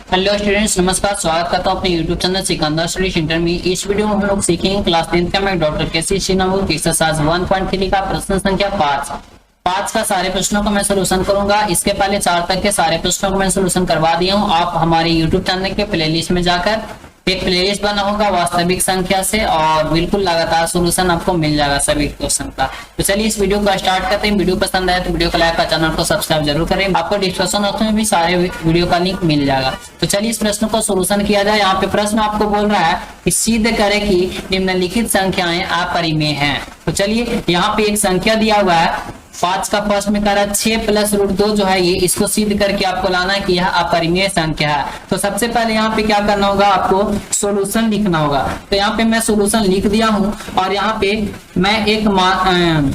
Hello students, नमस्कार। स्वागत करता हूं अपने YouTube channel Sikandar study centre में। इस वीडियो में हम लोग सीखेंगे क्लास 10 का मैं डॉक्टर केसी शिनामू एक्सरसाइज 1.3 का प्रश्न संख्या 5 का सारे प्रश्नों का मैं सोल्यूशन करूंगा। इसके पहले 4 तक के सारे प्रश्नों को मैं सोल्यूशन करवा दिया हूं। आप हमारे यूट्यूब चैनल के प्लेलिस्ट में जाकर एक प्लेलिस्ट बना होगा वास्तविक संख्या से, और बिल्कुल लगातार सोल्यूशन आपको मिल जाएगा सभी क्वेश्चन का। तो चलिए इस वीडियो को स्टार्ट करते हैं। वीडियो पसंद आए तो वीडियो को लाइक और चैनल को सब्सक्राइब जरूर करें। आपको डिस्क्रिप्शन बॉक्स में भी सारे वीडियो का लिंक मिल जाएगा। तो चलिए इस प्रश्न को सोल्यूशन किया जाए। यहाँ पे प्रश्न आपको बोल रहा है कि सिद्ध करें कि निम्नलिखित संख्याएं अपरिमेय हैं। तो चलिए यहाँ पे एक संख्या दिया हुआ है 5 का फर्स्ट में कह रहा है 6 प्लस रूट 2 जो है ये, इसको सिद्ध करके आपको लाना है कि यह अपरिमेय संख्या है। तो सबसे पहले यहाँ पे क्या करना होगा, आपको सॉल्यूशन लिखना होगा। तो यहाँ पे मैं सॉल्यूशन लिख दिया हूं और यहाँ पे मैं एक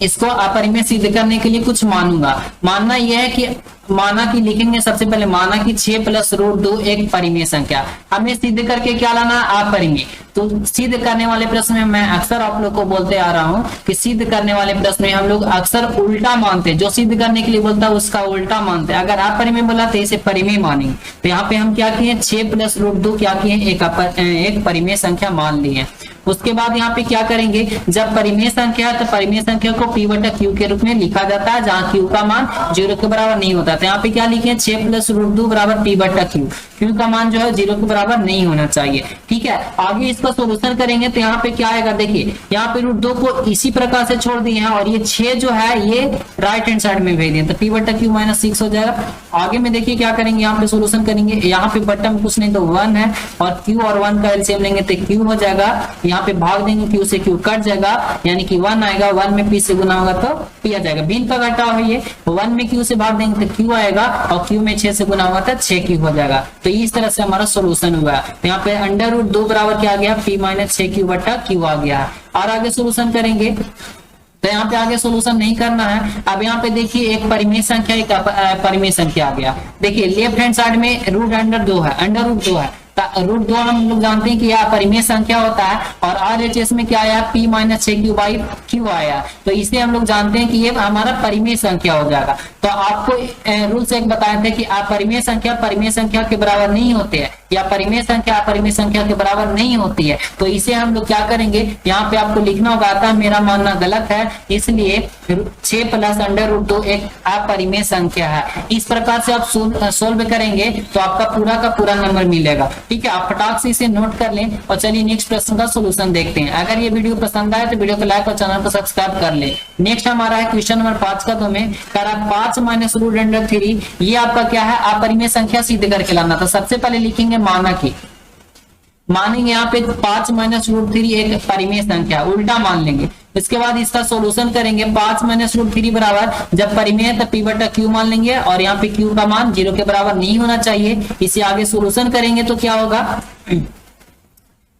इसको अपरिमेय सिद्ध करने के लिए कुछ मानूंगा। मानना यह है कि माना कि लिखेंगे सबसे पहले, माना कि 6 प्लस रूट 2 एक परिमेय संख्या। हमें सिद्ध करके क्या लाना है, अपरिमेय। तो सिद्ध करने वाले प्रश्न में मैं अक्सर आप लोग को बोलते आ रहा हूं कि सिद्ध करने वाले प्रश्न में हम लोग अक्सर उल्टा मानते हैं। जो सिद्ध करने के लिए बोलता है उसका उल्टा मानते हैं। अगर अपरिमेय बोला तो इसे परिमेय मानेंगे। तो यहाँ पे हम क्या किए, 6 प्लस रूट 2 क्या किए, एक परिमेय संख्या मान ली है। उसके बाद यहाँ पे क्या करेंगे, जब परिमेय संख्या है तो परिमेय संख्या को p बटा q के रूप में लिखा जाता है, जहाँ q का मान 0 के बराबर नहीं होता। तो यहाँ पे क्या लिखे, 6 प्लस रूट 2 बराबर p बटा q का मान जो है 0 के बराबर नहीं होना चाहिए। ठीक है, आगे इसका सोल्यूशन करेंगे तो यहाँ पे क्या आएगा, देखिए यहाँ पे रूट 2 को इसी प्रकार से छोड़ दिए हैं और ये 6 जो है ये राइट हैंड साइड में भेज दिए, तो p बटा q माइनस 6 हो जाएगा। आगे में देखिए क्या करेंगे, यहाँ पे सोल्यूशन करेंगे। यहाँ पे बट्टा में कुछ नहीं तो 1 है और q और 1 का एलसीएम लेंगे तो q हो जाएगा। यहाँ पे भाग देंगे, q से q कट जाएगा, यानी कि 1 आएगा। 1 में p से गुना होगा तो p आ जाएगा। भिन्न का घटाव है ये, 1 में q से भाग देंगे तो q आएगा और q में 6 से गुना होगा तो 6q हो जाएगा। तो इस तरह से हमारा सोल्यूशन हुआ। तो यहाँ पे अंडर रूट 2 बराबर क्या आ गया, p माइनस 6q बटा q आ गया। और आगे सोल्यूशन करेंगे तो यहाँ पे आगे सोल्यूशन नहीं करना है। अब यहाँ पे देखिए एक परिमेय संख्या, एक परिमेय संख्या आ गया। देखिए लेफ्ट हैंड साइड में रूट अंडर 2 है, अंडर रूट 2 है। रूट 2 हम लोग जानते हैं कि यह परिमेय संख्या होता है। और RHS में क्या आया, p minus 6q by q आया। तो इसे हम लोग जानते हैं कि ये हमारा परिमेय संख्या हो जाएगा। तो आपको रूल से एक बताए थे कि अपरिमेय संख्या परिमेय संख्या के बराबर नहीं होते हैं, या परिमेय संख्या अपरिमेय संख्या के बराबर नहीं होती है। तो इसे हम लोग क्या करेंगे, यहाँ पे आपको लिखना होगा, आता मेरा मानना गलत है इसलिए 6 प्लस अंडर रूट 2 एक अपरिमेय संख्या है। इस प्रकार से आप सोल्व करेंगे तो आपका पूरा का पूरा नंबर मिलेगा। ठीक है, आप फटाक से इसे नोट कर लें और चलिए नेक्स्ट प्रश्न का सोल्यूशन देखते हैं। अगर ये वीडियो पसंद आए तो वीडियो को लाइक और चैनल को सब्सक्राइब कर ले। नेक्स्ट हमारा है क्वेश्चन नंबर 5 का। तो में करा 5 माइनस रूट अंडर 3, ये आपका क्या है, अपरिमेय संख्या सिद्ध करके लाना। तो सबसे पहले लिखेंगे माना की, मानेंगे यहाँ पे 5 माइनस रूट 3 एक परिमेय संख्या, उल्टा मान लेंगे। इसके बाद इसका सॉल्यूशन करेंगे। 5 माइनस रूट 3 बराबर, जब परिमेय है तो p बटा q मान लेंगे और यहाँ पे q का मान 0 के बराबर नहीं होना चाहिए। इसे आगे सॉल्यूशन करेंगे तो क्या होगा,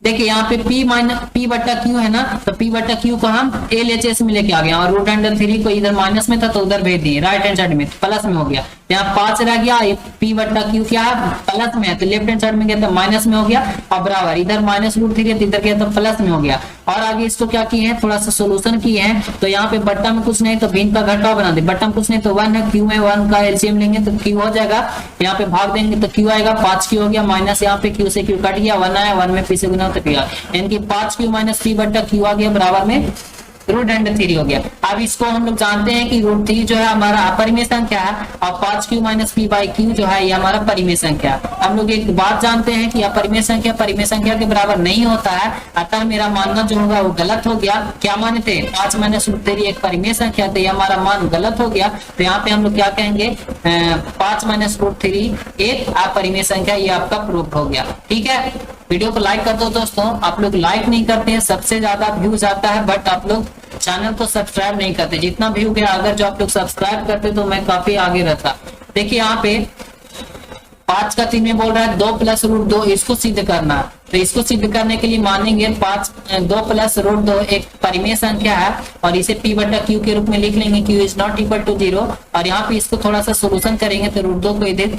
देखिए यहाँ पे p बटा q है ना, तो p बटा q को हम LHS में लेके आ गए और रूट अंडर 3 को इधर माइनस में था तो उधर भेज दिए, राइट हैंड साइड में प्लस में हो गया। यहाँ 5 रह गया, p बटा q क्या है, प्लस में है तो लेफ्ट हैंड साइड में गया तो माइनस में हो गया और बराबर इधर माइनस रूट 3 है तो इधर गया तो प्लस में हो गया। और आगे इसको क्या किए हैं, थोड़ा सा सोल्यूशन किए हैं। तो यहाँ पे बट्टा में कुछ नहीं तो भिन्न का घटाव बना दे, बट्टा में कुछ नहीं तो 1 है, q में 1 का एलसीएम लेंगे तो q हो जाएगा। यहाँ पे भाग देंगे तो q आएगा, 5q हो गया, माइनस यहाँ पे q से q कट गया, 1 आया, 1 में p से गुना तो q आया, यानी कि 5q माइनस p बटा q आ गया, बराबर में रूट अंडर 3 हो गया। अब इसको हम लोग जानते हैं कि रूट 3 जो है हमारा अपरिमेय संख्या है और 5q minus p by q जो है ये हमारा परिमेय संख्या है। हम लोग एक बात जानते हैं कि अपरिमेय संख्या परिमेय संख्या के बराबर नहीं होता है, अतः मेरा मानना जो होगा वो गलत हो गया। क्या माने थे, 5 माइनस रूट 3 एक परिमेय संख्या, तो ये हमारा मान गलत हो गया। तो यहाँ पे हम लोग क्या कहेंगे, 5 माइनस रूट 3 एक अपरिमेय संख्या, ये आपका प्रूफ हो गया। ठीक है, वीडियो को लाइक कर दो दोस्तों। आप लोग लाइक नहीं करते हैं, सबसे ज्यादा व्यूज आता है, बट आप लोग चैनल को सब्सक्राइब नहीं करते। जितना व्यू गया, अगर जो आप लोग सब्सक्राइब करते तो मैं काफी आगे रहता। देखिए यहाँ पे 5 का 3 में बोल रहा है 2 प्लस रूट 2, इसको सिद्ध करना है। तो इसको सिद्ध करने के लिए मानेंगे 2 प्लस रूट 2 एक परिमेय संख्या है और इसे p बटा q के रूप में लिख लेंगे, q is not equal to 0। और यहाँ पे इसको थोड़ा सा सोल्यूशन करेंगे तो रूट 2 को इधर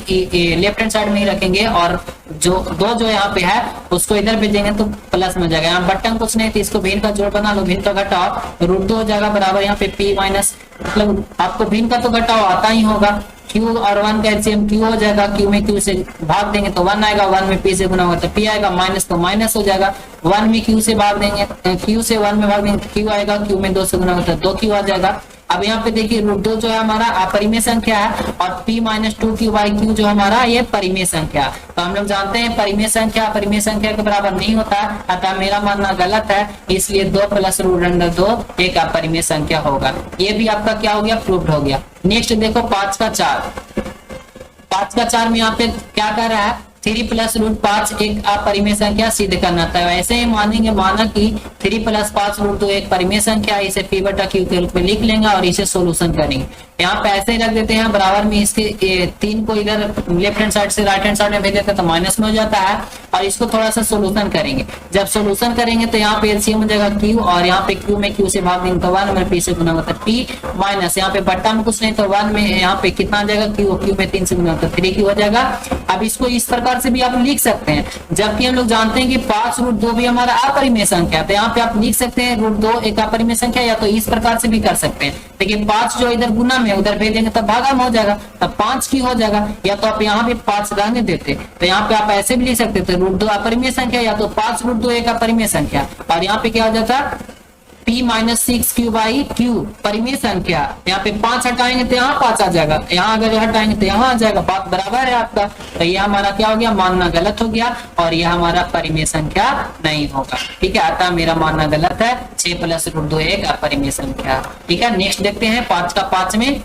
लेफ्ट हैंड साइड में ही रखेंगे और जो 2 जो यहाँ पे है उसको इधर भेजेंगे तो प्लस में जाएगा। यहाँ बटन कुछ नहीं तो इसको भिन्न का जोड़ बना लो, भिन्न का घटाओ, रूट 2 हो जाएगा बराबर यहाँ पे p माइनस, मतलब आपको भिन्न का तो घटाओ आता ही होगा, क्यू और 1 का एलसीएम क्यू हो जाएगा, क्यू में क्यू से भाग देंगे तो 1 आएगा, 1 में पी से गुना होगा तो पी आएगा, माइनस तो माइनस हो जाएगा, 1 में क्यू से भाग देंगे, क्यू से 1 में भाग देंगे तो क्यू आएगा, क्यू में 2 से गुना होता है 2 क्यू आ जाएगा। अब यहाँ पे देखिए रूट 2 जो है हमारा अपरिमेय संख्या है और p माइनस 2q/q जो हमारा ये परिमेय संख्या। तो हम लोग जानते हैं परिमेय संख्या अपरिमेय संख्या के बराबर नहीं होता, अतः मेरा मानना गलत है, इसलिए 2 प्लस रूट अंडर 2 एक अपरिमेय संख्या होगा। ये भी आपका क्या हो गया, प्रूव्ड हो गया। नेक्स्ट देखो 5 का 4, 5 का 4 में यहाँ पे क्या कर रहा है, 3 प्लस रूट 5 एक अपरिमेय संख्या सिद्ध करना था। वैसे ही मानेंगे, माना कि 3 प्लस 5 रूट 2 एक परिमेय संख्या, इसे p बटा q के रूप में लिख लेंगे और इसे सोल्यूशन करेंगे। यहाँ पे ऐसे ही रख देते हैं बराबर में, इसके 3 को इधर लेफ्ट हैंड साइड से राइट हैंड साइड में भेज देते हैं तो माइनस में हो जाता है और इसको थोड़ा सा सोल्यूशन करेंगे। जब सोल्यूशन करेंगे तो यहाँ पे एलसीएम हो जाएगा q और यहाँ पे q में q से भाग देंगे तो 1 में p से गुना होता है p माइनस, यहाँ पे बट्टा में कुछ नहीं तो 1 में यहाँ पे कितना आ जाएगा q में 3 से गुना होता है 3q हो जाएगा। अब इसको इस प्रकार से भी आप लिख सकते हैं, जबकि हम लोग जानते हैं कि 5 रूट 2 भी हमारा अपरिमेय संख्या है, तो यहाँ पे आप लिख सकते हैं रूट 2 एक अपरिमेय संख्या, या तो इस प्रकार से भी कर सकते हैं। देखिए 5 जो इधर गुना में उधर भेजेंगे तब भागा में हो जाएगा, तब 5 की हो जाएगा, या तो आप यहाँ पे 5 रहने देते तो यहाँ पे आप ऐसे भी लिख सकते थे रूट 2 अपरिमेय संख्या, या तो 5 रूट 2 एक अपरिमेय संख्या, और यहाँ पे क्या हो जाता p माइनस 6q/q परिमेय संख्या। यहाँ पे 5 हटाएंगे तो यहाँ 5 आ जाएगा, यहाँ अगर हटाएंगे तो यहाँ आ जाएगा, बात बराबर है आपका। तो ये हमारा क्या हो गया, मानना गलत हो गया और यह हमारा परिमेय संख्या नहीं होगा। ठीक है, अतः मेरा मानना गलत है, 6 प्लस रूट 2 एक अपरिमेय संख्या। ठीक है, नेक्स्ट देखते हैं 5 का 5 में।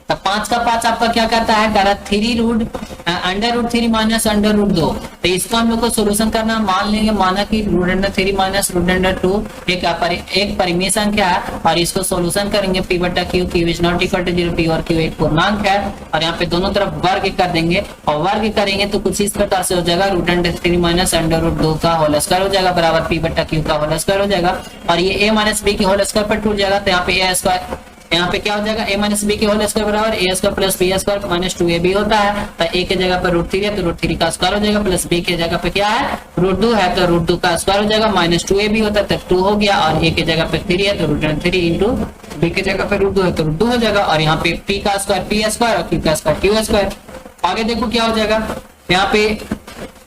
तो 5 का 5 आपका क्या करता है, कह रहा 3 root under root 3 minus under root 2। तो इसको हम लोग को सोल्यूशन करना, मान लेंगे माना कि root under 3 minus root under 2 एक परिमेय संख्या है और इसको सोल्यूशन करेंगे p बटा q, q is not equal to 0, p और q एक पूर्णांक है और यहाँ पे दोनों तरफ वर्ग कर देंगे और वर्ग करेंगे तो कुछ इस प्रकार से हो जाएगा root under 3 minus under root 2 का होल स्क्वायर हो जाएगा बराबर p बटा q का होल स्क्वायर हो जाएगा और ये a माइनस b के होल स्क्वायर पर टूट जाएगा, तो यहाँ पे a स्क्वायर, यहाँ पे क्या हो जाएगा a माइनस बी के होल स्क्वायर बराबर a square plus b square minus 2ab होता है। तो a के जगह पर रूट 3 है तो रूट 3 का स्क्वायर हो जाएगा, प्लस b के जगह पे क्या है रूट 2 है तो रूट 2 का स्क्वायर हो जाएगा, माइनस 2ab होता है तब 2 हो गया और a के जगह पे 3 है तो रूट 3 इंटू b के जगह पे रूट 2 है तो रूट 2 हो जाएगा और यहाँ पे p का स्क्वायर p स्क्वायर और q का स्क्वायर q स्क्वायर। आगे देखो क्या हो जाएगा, यहाँ पे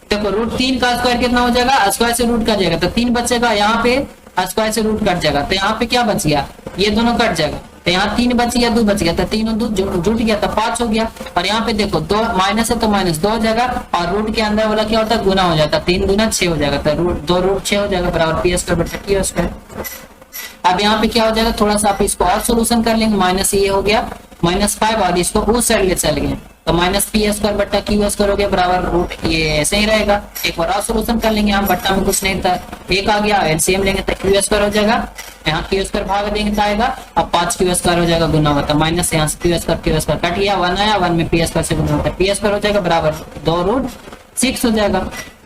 देखो रूट 3 का स्क्वायर कितना हो जाएगा, स्क्वायर से रूट कट जाएगा तो 3 बचेगा, यहाँ पे स्क्वायर से रूट कट जाएगा तो यहाँ पे क्या बच गया, ये दोनों कट जाएगा तो यहाँ 3 बच गया 2 बच गया तो 3 और 2 जुट गया तो 5 हो गया और यहाँ पे देखो 2 माइनस है तो माइनस 2 हो जाएगा और रूट के अंदर वाला क्या होता है गुना हो जाता है, 3 गुना 6 हो जाएगा तो रूट 2 रूट 6 हो जाएगा बराबर p स्क्वायर बटा q स्क्वायर। अब यहाँ पे क्या हो जाएगा, थोड़ा सा आप इसको और सोल्यूशन कर लेंगे, माइनस ये हो गया -5 और इसको उस साइड ले चल गए तो माइनस p स्क्वायर बटा q स्क्वायर हो गया बराबर रूट, ये ऐसे ही रहेगा। एक बार और सोल्यूशन कर लेंगे, यहाँ बट्टा में कुछ नहीं था, एक आ गया एलसीएम लेंगे तो q स्क्वायर हो जाएगा, यहाँ q स्क्वायर भाग देंगे तो आएगा, अब 5q स्क्वायर हो जाएगा गुना होता माइनस यहाँ से q स्क्वायर कट गया, 1 आया 1 में p स्क्वायर से गुना होता है p स्क्वायर हो जाएगा बराबर 2 रूट 6 हो जाएगा।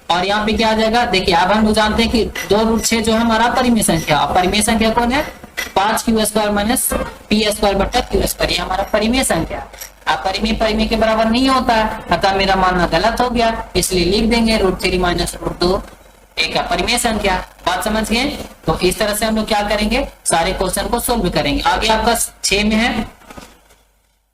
और यहाँ पे क्या आ जाएगा, देखिए अब हम लोग जानते हैं कि 2 रूट 6 जो है हमारा परिमेय संख्या, परिमेय संख्या कौन है 5q square minus p square बटा q स्क्वायर, ये हमारा परिमेय संख्या। अपरिमेय परिमेय के बराबर नहीं होता है, अतः मेरा मानना गलत हो गया, इसलिए लिख देंगे रूट 3 माइनस रूट 2 एक अपरिमेय संख्या। बात समझ गए, तो इस तरह से हम लोग क्या करेंगे, सारे क्वेश्चन को सोल्व करेंगे। आगे आपका 6 में है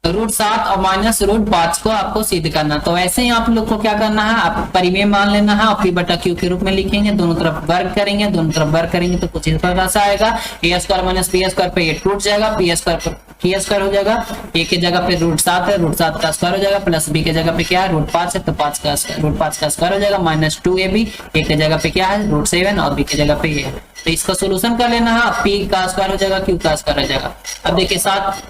रूट 7 और माइनस रूट 5 को आपको सिद्ध करना, तो ऐसे ही आप लोग को क्या करना है, आप परिमेय मान लेना है और p बटा q के रूप में लिखेंगे, दोनों तरफ वर्ग करेंगे, दोनों तरफ वर्ग करेंगे तो कुछ इस प्रकार से आएगा, a square minus p square पे ये टूट जाएगा, p स्क्वायर पर q स्क्वायर हो जाएगा, a के जगह पे रूट 7 है, रूट 7 का स्क्वायर हो जाएगा, प्लस b के जगह पे क्या है रूट 5 है तो रूट 5 का स्क्वायर हो जाएगा, माइनस 2ab, a के जगह पे क्या है रूट 7 और b के जगह पे ये है, तो इसका सोल्यूशन कर लेना है, p का स्क्वायर हो जाएगा q का स्क्वायर हो जाएगा। अब देखिए 7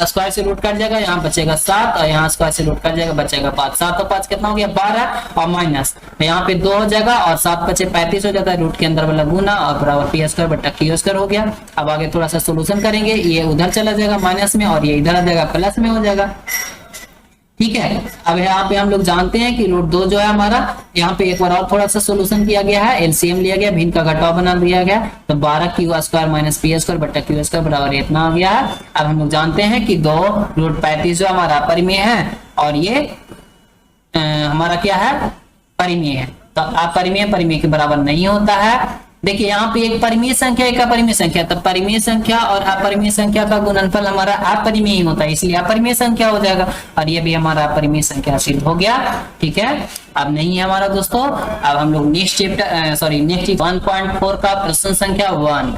स्क्वायर से रूट कट जाएगा, यहाँ बचेगा 7 और यहाँ स्क्वायर से रूट कट जाएगा बचेगा 5, 7 और 5 कितना हो गया 12 और माइनस यहाँ पे 2 हो जाएगा और 7 बचे 35 हो जाता है, रूट के अंदर वाला गुना और बराबर p स्क्वायर बटा q स्क्वायर हो गया। अब आगे थोड़ा सा सोल्यूशन करेंगे, ये उधर चला जाएगा माइनस में और ये इधर आ जाएगा प्लस में हो जाएगा। ठीक है, अब यहाँ पे हम लोग जानते हैं कि रूट 2 जो है हमारा, यहाँ पे एक बार और थोड़ा सा सोल्यूशन किया गया है, एलसीएम लिया गया, भिन्न का घटाव बना दिया गया, तो 12q square minus p square बटा q स्क्वायर बराबर इतना आ गया है। अब हम लोग जानते हैं कि 2 रूट 35 जो हमारा परिमेय है और ये हमारा क्या है परिमेय है, तो अपरिमेय परिमेय के बराबर नहीं होता है, देखिए यहाँ पे एक परिमेय संख्या एक अपरिमेय संख्या, तब परिमेय संख्या और अपरिमेय संख्या का गुणनफल हमारा अपरिमेय होता है, इसलिए अपरिमेय संख्या हो जाएगा, और ये भी हमारा अपरिमेय संख्या सिद्ध हो गया। ठीक है, अब नहीं है हमारा दोस्तों। अब हम लोग नेक्स्ट चैप्टर नेक्स्ट 1.4 का प्रश्न संख्या 1,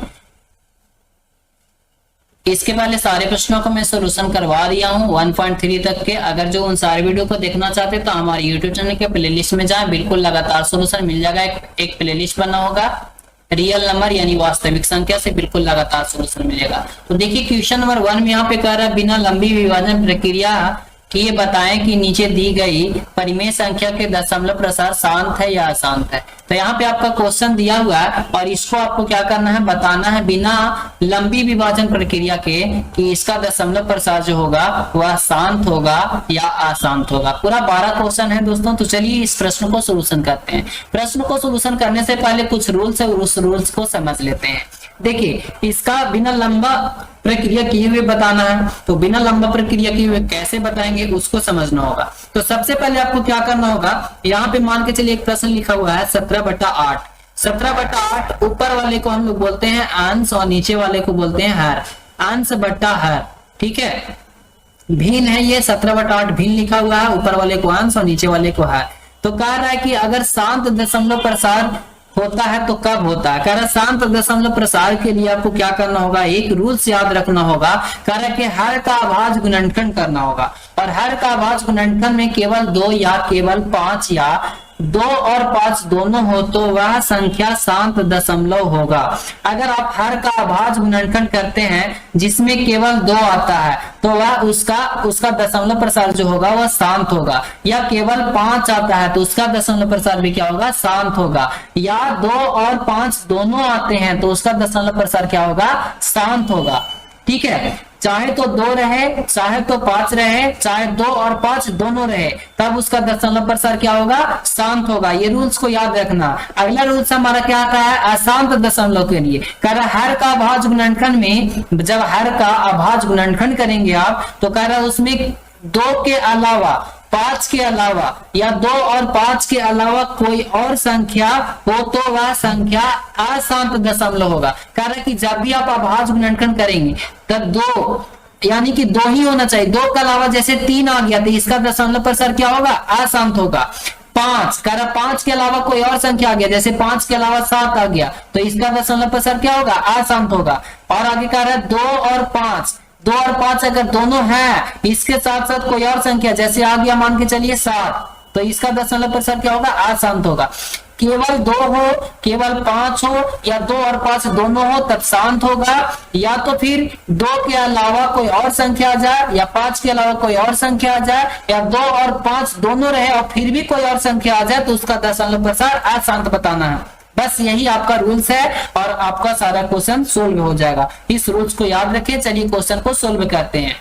इसके पहले सारे प्रश्नों को मैं सोल्यूशन करवा दिया हूं 1.3 तक के। अगर जो उन सारे वीडियो को देखना चाहते तो हमारे यूट्यूब चैनल के प्लेलिस्ट में जाएं, बिल्कुल लगातार सोल्यूशन मिल जाएगा। एक प्लेलिस्ट बना होगा रियल नंबर यानी वास्तविक संख्या से, बिल्कुल लगातार सोल्यूशन मिलेगा। तो देखिए क्वेश्चन नंबर 1 में यहाँ पे कह रहा है बिना लंबी विभाजन प्रक्रिया कि ये बताएं कि नीचे दी गई परिमेय संख्या के दशमलव प्रसार शांत है या अशांत है। तो यहाँ पे आपका क्वेश्चन दिया हुआ है और इसको आपको क्या करना है, बताना है बिना लंबी विभाजन प्रक्रिया के कि इसका दशमलव प्रसार जो होगा वह शांत होगा या अशांत होगा। पूरा 12 क्वेश्चन है दोस्तों। तो चलिए इस प्रश्न को सोल्यूशन करते हैं। प्रश्न को सोल्यूशन करने से पहले कुछ रूल्स है, उस रूल्स को समझ लेते हैं। देखिए इसका बिना लंबा प्रक्रिया किए हुए बताना है, तो बिना लंबा प्रक्रिया किए हुए कैसे बताएंगे उसको समझना होगा। तो सबसे पहले आपको क्या करना होगा, यहाँ पे मान के चलिए एक प्रश्न लिखा हुआ है 17/8। 17/8 ऊपर वाले को हम लोग बोलते हैं अंश और नीचे वाले को बोलते हैं हर, अंश बट्टा हर। ठीक है, भिन्न है ये 17/8 भिन्न लिखा हुआ है, ऊपर वाले को अंश और नीचे वाले को हर। तो कह रहा है कि अगर शांत दशमलव प्रसार होता है तो कब होता है। कह रहा है शांत दशमलव प्रसार के लिए आपको क्या करना होगा, एक रूल्स याद रखना होगा। कह रहा है कि हर का अभाज्य गुणनखंड करना होगा, और हर का अभाज्य गुणनखंड में केवल 2 या केवल 5 या 2 और 5 दोनों हो तो वह संख्या शांत दशमलव होगा। अगर आप हर का अभाज्य गुणनखंड करते हैं जिसमें केवल 2 आता है तो वह उसका दशमलव प्रसार जो होगा वह शांत होगा, या केवल 5 आता है तो उसका दशमलव प्रसार भी क्या होगा, शांत होगा, या 2 और 5 दोनों आते हैं तो उसका दशमलव प्रसार क्या होगा, शांत होगा। ठीक है, चाहे तो 2 रहे, चाहे तो 5 रहे, चाहे 2 और 5 दोनों रहे, तब उसका दशमलव प्रसार क्या होगा, शांत होगा। ये रूल्स को याद रखना। अगला रूल्स हमारा क्या आता है, अशांत दशमलव के लिए। कह रहा है हर का अभाज्य गुणनखंड में, जब हर का अभाज्य गुणनखंड करेंगे आप तो कह रहा है उसमें 2 के अलावा, 5 के अलावा या 2 और 5 के अलावा कोई और संख्या हो तो वह संख्या अशांत दशमलव होगा। कारण कि जब भी आप अभाज्य गुणनखंड करेंगे तब 2 यानी कि 2 ही होना चाहिए। 2 के अलावा जैसे 3 आ गया तो इसका दशमलव प्रसार क्या होगा, अशांत होगा। 5 कह रहा 5 के अलावा कोई और संख्या आ गया, जैसे 5 के अलावा 7 आ गया तो इसका दशमलव प्रसार क्या होगा, अशांत होगा। और आगे कह रहा है 2 और 5 अगर दोनों हैं, इसके साथ साथ कोई और संख्या जैसे आ गया मान के चलिए 7, तो इसका दशमलव प्रसार क्या होगा, अशांत होगा। केवल 2 हो, केवल 5 हो, या 2 और 5 दोनों हो तब शांत होगा, या तो फिर 2 के अलावा कोई और संख्या आ जाए, या 5 के अलावा कोई और संख्या आ जाए, या 2 और 5 दोनों रहे और फिर भी कोई और संख्या आ जाए तो उसका दशमलव प्रसार अशांत बताना है। बस यही आपका रूल्स है और आपका सारा क्वेश्चन सोल्व हो जाएगा। इस रूल्स को याद रखें। चलिए क्वेश्चन को सोल्व करते हैं।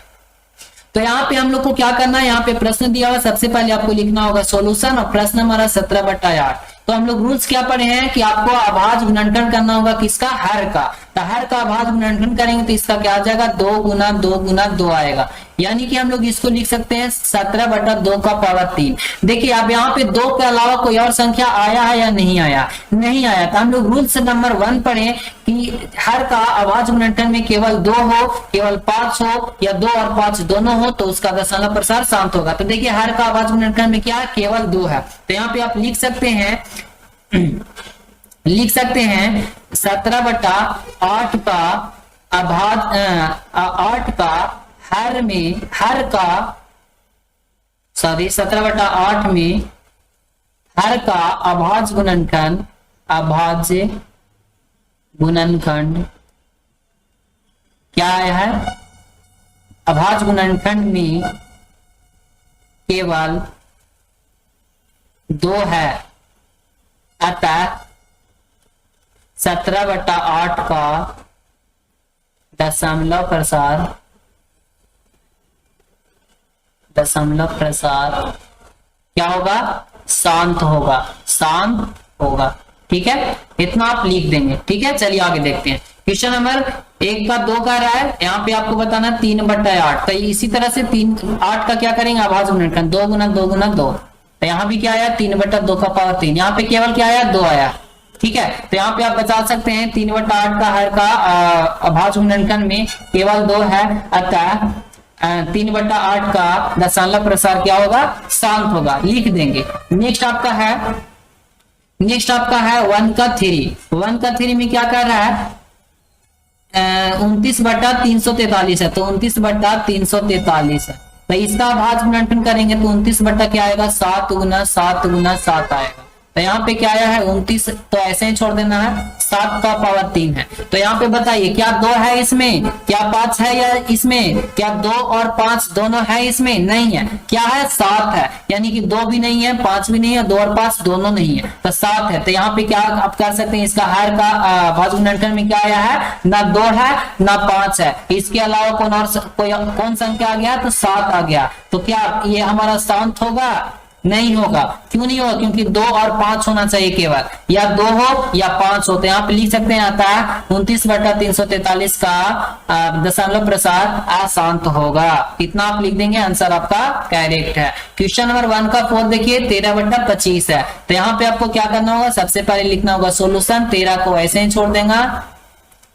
तो यहाँ पे हम लोग को क्या करना है, यहाँ पे प्रश्न दिया हुआ, सबसे पहले आपको लिखना होगा सॉल्यूशन, और प्रश्न हमारा 17/8। तो हम लोग रूल्स क्या पढ़े हैं कि आपको अभाज्य गुणनखंड करना होगा किसका, हर का। तो हर का अभाज्य गुणनखंड करेंगे तो इसका क्या आ जाएगा, 2 गुना 2 गुना 2 आएगा। यानी कि हम लोग इसको लिख सकते हैं 17/2 का पावर 3। देखिए अब यहाँ पे 2 के अलावा कोई और संख्या आया है या नहीं आया, नहीं आया। तो हम लोग रूल्स नंबर 1 पढ़े कि हर का अभाज्य गुणनखंड में केवल 2 हो, केवल 5 हो, या 2 और 5 दोनों हो तो उसका दशमलव प्रसार शांत होगा। तो देखिए हर का अभाज्य गुणनखंड में क्या है, केवल 2 है। तो यहाँ पे आप लिख सकते हैं 17/8 का अभाज्य 8 का हर में, हर का 17/8 में हर का अभाज्य गुणनखंड, अभाज्य गुणनखंड क्या है, अभाज्य गुणनखंड में केवल 2 है। अतः 17/8 का दशमलव प्रसार क्या होगा, शांत होगा, शांत होगा। ठीक है, इतना आप लिख देंगे। ठीक है, चलिए आगे देखते हैं। क्वेश्चन नंबर 1 का 2 कह रहा है, यहाँ पे आपको बताना 3/8। तो इसी तरह से 8 का क्या करेंगे, अभाज्य गुणनखंड 2 गुना 2 गुना 2। तो यहाँ भी क्या आया, 3/2 का पावर 3। यहाँ पे केवल क्या आया, 2 आया। ठीक है, तो यहाँ पे आप बता सकते हैं 3/8 का हर का अभाज्य गुणनखंड में केवल 2 है, अतः 3/8 का दशमलव प्रसार क्या होगा, शांत होगा, लिख देंगे। नेक्स्ट आपका है 1 का 3। 1 का 3 में क्या कर रहा है, 29/343 है, तो 29/343 है। तो इसका अभाज्य गुणनखंड करेंगे तो 29 बट्टा क्या आएगा, 7 गुना 7 गुना 7 आएगा। तो यहाँ पे क्या आया है 29, तो ऐसे ही छोड़ देना है, 7 का पावर 3 है। तो यहाँ पे बताइए क्या 2 है इसमें, क्या 5 है, या इसमें क्या 2 और 5 दोनों है, इसमें नहीं है, क्या है 7 है, यानी कि 2 भी नहीं है 5 भी नहीं है, 2 और 5 दोनों नहीं है, तो 7 है। तो यहाँ पे क्या आप कर सकते हैं, इसका हर का अभाज्य गुणनखंड में क्या आया है, ना 2 है ना 5 है, इसके अलावा कौन संख्या आ गया, तो 7 आ गया। तो क्या ये हमारा शांत होगा, नहीं होगा। क्यों नहीं होगा, क्योंकि 2 और 5 होना चाहिए केवल, या 2 हो या 5 हो। तो यहाँ पे लिख सकते हैं आता है 29/343 का दशमलव प्रसार अशांत होगा। इतना आप लिख देंगे, आंसर आपका करेक्ट है। क्वेश्चन नंबर 1 का 4 देखिए, 13/25 है। तो यहाँ पे आपको क्या करना होगा, सबसे पहले लिखना होगा सोल्यूशन, 13 को ऐसे ही छोड़ देगा,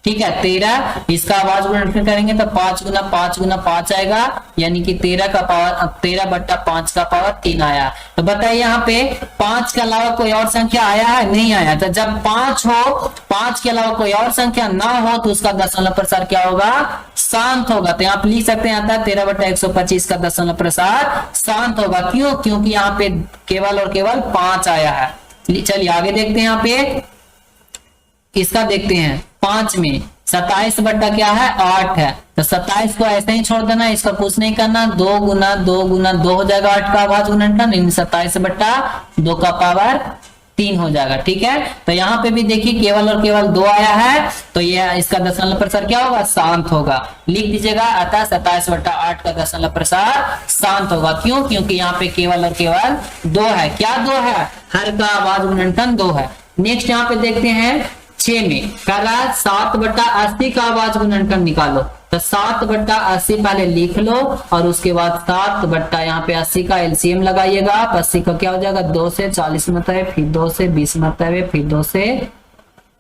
ठीक है। 13 इसका अभाज्य गुणनखंड करेंगे तो 5 गुना 5 गुना 5 आएगा, यानी कि 13 का पावर 13/5 का पावर 3 आया। तो बताइए यहाँ पे 5 के अलावा कोई और संख्या आया है, नहीं आया। तो जब 5 हो, 5 के अलावा कोई और संख्या ना हो, तो उसका दशमलव प्रसार क्या होगा, शांत होगा। तो यहाँ पे लिख सकते हैं आता है 13/125 का दशमलव प्रसार शांत होगा। क्यों, क्योंकि यहाँ पे केवल और केवल 5 आया है। चलिए आगे देखते हैं, यहाँ पे इसका देखते हैं 5 में 27 बट्टा क्या है, 8 है। तो 27 को ऐसे ही छोड़ देना, इसका कुछ नहीं करना, 2 गुना 2 गुना 2 हो जाएगा 8 का अभाज्य गुणनखंड, 27/2 का पावर 3 हो जाएगा, ठीक है। तो यहाँ पे भी देखिए केवल और केवल 2 आया है, तो ये इसका दशमलव प्रसार क्या होगा, शांत होगा। लिख दीजिएगा, अतः 27/8 का दशमलव प्रसार शांत होगा। क्यों, क्योंकि यहाँ पे केवल और केवल 2 है। क्या 2 है, हर का अभाज्य गुणनखंड 2 है। नेक्स्ट यहाँ पे देखते हैं 6 में कर रहा है 7/80 का अभाज्य गुणनखंड निकालो। तो 7/80 पहले लिख लो, और उसके बाद 7 यहाँ पे 80 का एलसीएम लगाइएगा। आप 80 का क्या हो जाएगा, 2 से 40 मरतबे, फिर 2 से 20 मरतबे, फिर 2 से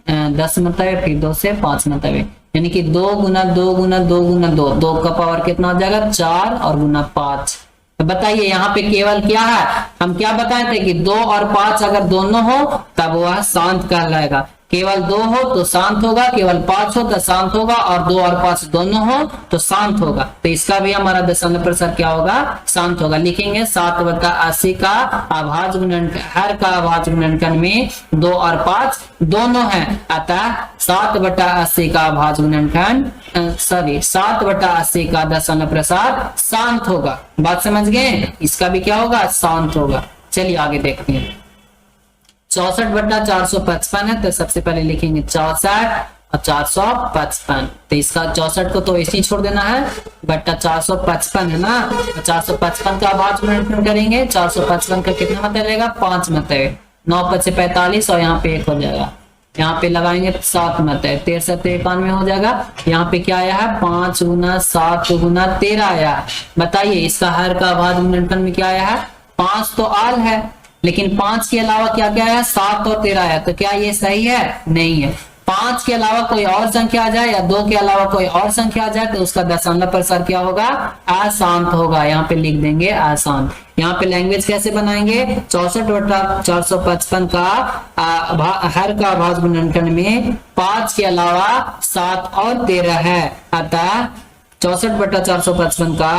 10 मरतबे, फिर 2 से 5 मरतबे, यानी कि 2 गुना 2 गुना 2 गुना 2, 2 का पावर कितना हो जाएगा, 4 और गुना 5। तो बताइए यहाँ पे केवल क्या है, हम क्या बताए थे कि 2 और 5 अगर दोनों हो तब वह शांत कहलाएगा। केवल 2 हो तो शांत होगा, केवल 5 हो तो शांत होगा, और 2 और 5 दोनों हो तो शांत होगा। तो इसका भी हमारा दशमलव प्रसार क्या होगा, शांत होगा। लिखेंगे 7/80 का अभाज्य गुणनखंड, हर का अभाज्य गुणनखंड में 2 और 5 दोनों हैं, अतः 7/80 का अभाज्य गुणनखंड 7/80 का दशमलव प्रसार शांत होगा। बात समझ गए, इसका भी क्या होगा, शांत होगा। चलिए आगे देखते हैं। 64/455 है, तो सबसे पहले लिखेंगे 64 और 455। तो इसका 64 को तो ऐसे ही छोड़ देना है, बट्टा 455 है ना, तो 455 का अभाज्य गुणनखंड करेंगे। 455 का कितना मतलब रहेगा, 5 मतलब 9 5 से 45, और यहाँ पे 1 हो जाएगा। यहाँ पे लगाएंगे 7 मतलब 13 से 91 हो जाएगा। यहाँ पे क्या आया है, 5 गुना 7 गुना 13 आया है। बताइए इसका हर का अभाज्य गुणनखंड में क्या आया है, 5 तो आल है, लेकिन 5 के अलावा क्या क्या है, 7 और 13 आया। तो क्या ये सही है, नहीं है। 5 के अलावा कोई और संख्या आ जाए, या 2 के अलावा कोई और संख्या आ जाए, तो उसका दशमलव प्रसार क्या होगा, अशांत होगा। यहाँ पे लिख देंगे अशांत। यहाँ पे लैंग्वेज कैसे बनाएंगे, 64/455 का हर का अभाज्य गुणनखंड में 5 के अलावा 7 और 13 है, अतः 64/455 का